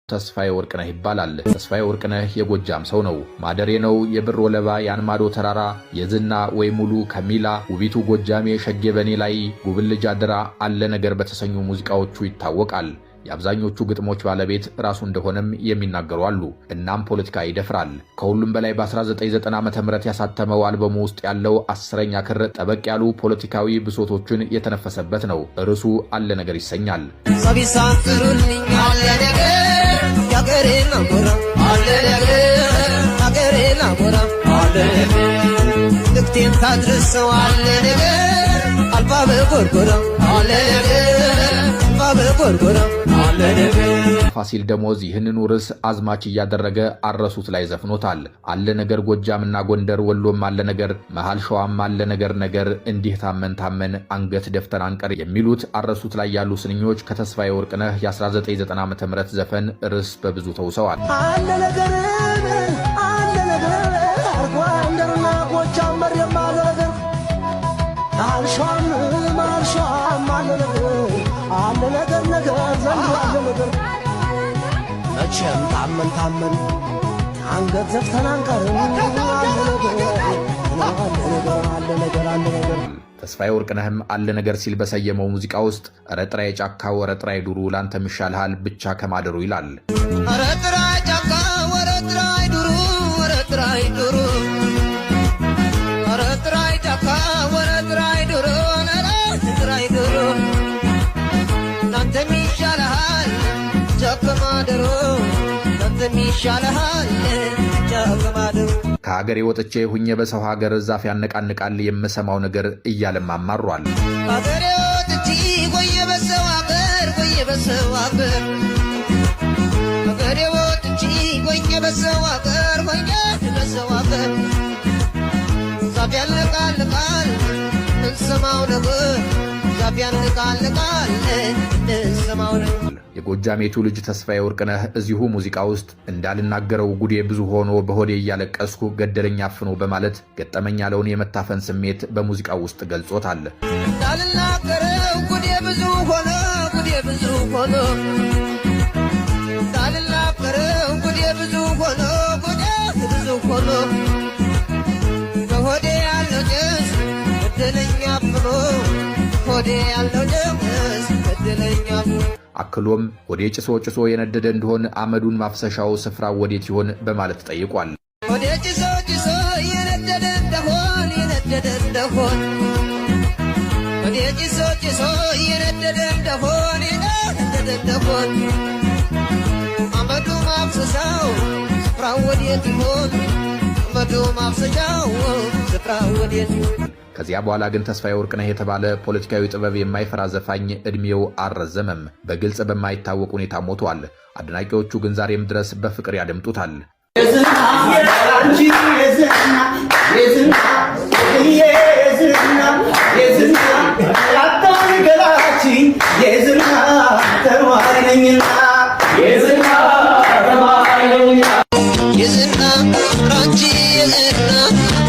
ተስፋዬ ወርቅነህ ይባላል። ተስፋዬ ወርቅነህ የጎጃም ሰው ነው። ማደሬ ነው፣ የብር ወለባ፣ ያንማዶ ተራራ፣ የዝና ወይ ሙሉ፣ ከሚላ፣ ውቢቱ ጎጃሜ፣ ሸጌ በኔ ላይ፣ ጉብልጅ አደራ፣ አለ ነገር በተሰኙ ሙዚቃዎቹ ይታወቃል። የአብዛኞቹ ግጥሞች ባለቤት ራሱ እንደሆነም የሚናገሩ አሉ። እናም ፖለቲካ ይደፍራል። ከሁሉም በላይ በ1990 ዓ.ም ያሳተመው አልበሙ ውስጥ ያለው 10ኛ ክር ጠበቅ ያሉ ፖለቲካዊ ብሶቶችን የተነፈሰበት ነው። ርዕሱ አለ ነገር ይሰኛል። ፋሲል ደሞዝ ይህንኑ ርዕስ አዝማች እያደረገ አረሱት ላይ ዘፍኖታል። አለ ነገር ጎጃምና ጎንደር፣ ወሎም አለ ነገር፣ መሃል ሸዋም አለ ነገር እንዲህ ታመን አንገት ደፍተን አንቀር የሚሉት አረሱት ላይ ያሉ ስንኞች ከተስፋዬ ወርቅነህ የ1990 ዓ.ም ዘፈን ርዕስ በብዙ ተውሰዋል። አለ ነገር ጎንደርና ጎጃም መርየም አለ ነገር አልሻም አለ ነገር ዘንድሮ አለ ነገር መቼም ታመን አንገት ዘፍተን አንቀርም አለ ነገር ተስፋዬ ወርቅነህም አለ ነገር ሲል በሰየመው ሙዚቃ ውስጥ ረጥራይ ጫካው ረጥራይ ዱሩ ላንተም ይሻልሃል ብቻ ከማደሩ ይላል። ረጥራይ ጫካው ረጥራይ ዱሩ ረጥራይ ዱሩ ረጥራይ ጫካው ረጥራይ ዱሩ ረጥራይ ዱሩ ላንተም ይሻልሃል ከማደሩ ላንተም ይሻልሃል ከማደሩ ከሀገሬ ወጥቼ ሁኜ በሰው ሀገር ዛፍ ያነቃንቃል የምሰማው ነገር እያለም አማሯል። ሀገሬ ወጥቼ ቆየ በሰው ሀገር ሀገሬ ወጥቼ ቆየ በሰው ሀገር ዛፍ ያነቃንቃል እንሰማው ነገር ዛፍ ያነቃንቃል እንሰማው ነገር። የጎጃሜቱ ልጅ ተስፋዬ ወርቅነህ እዚሁ ሙዚቃ ውስጥ እንዳልናገረው ጉዴ ብዙ ሆኖ በሆዴ እያለቀስኩ ገደለኝ አፍኖ በማለት ገጠመኝ ያለውን የመታፈን ስሜት በሙዚቃው ውስጥ ገልጾታል። እንዳልናገረው ጉዴ ብዙ ሆኖ እንዳልናገረው ጉዴ ብዙ ሆኖ በሆዴ ያለው ጭስ ገደለኝ አፍኖ ሆዴ ያለው ጭስ ገደለኝ አፍኖ አክሎም ወደ ጭሶ የነደደ እንደሆን አመዱን ማፍሰሻው ስፍራው ወዴት ይሆን በማለት ጠይቋል። ወደ ጭሶ የነደደ እንደሆን ወደ ጭሶ የነደደ እንደሆን አመዱ ማፍሰሻው ስፍራው ወዴት ይሆን አመዱ ማፍሰሻው ስፍራው ወዴት ይሆን። ከዚያ በኋላ ግን ተስፋዬ ወርቅነህ የተባለ ፖለቲካዊ ጥበብ የማይፈራ ዘፋኝ እድሜው አልረዘመም። በግልጽ በማይታወቅ ሁኔታ ሞቷል። አድናቂዎቹ ግን ዛሬም ድረስ በፍቅር ያደምጡታል።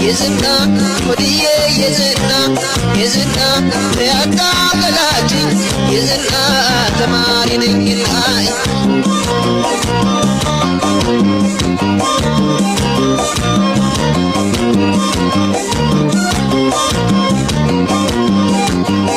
የዝና ወዲዬ የዝና ያጣ ገላጭ የዝና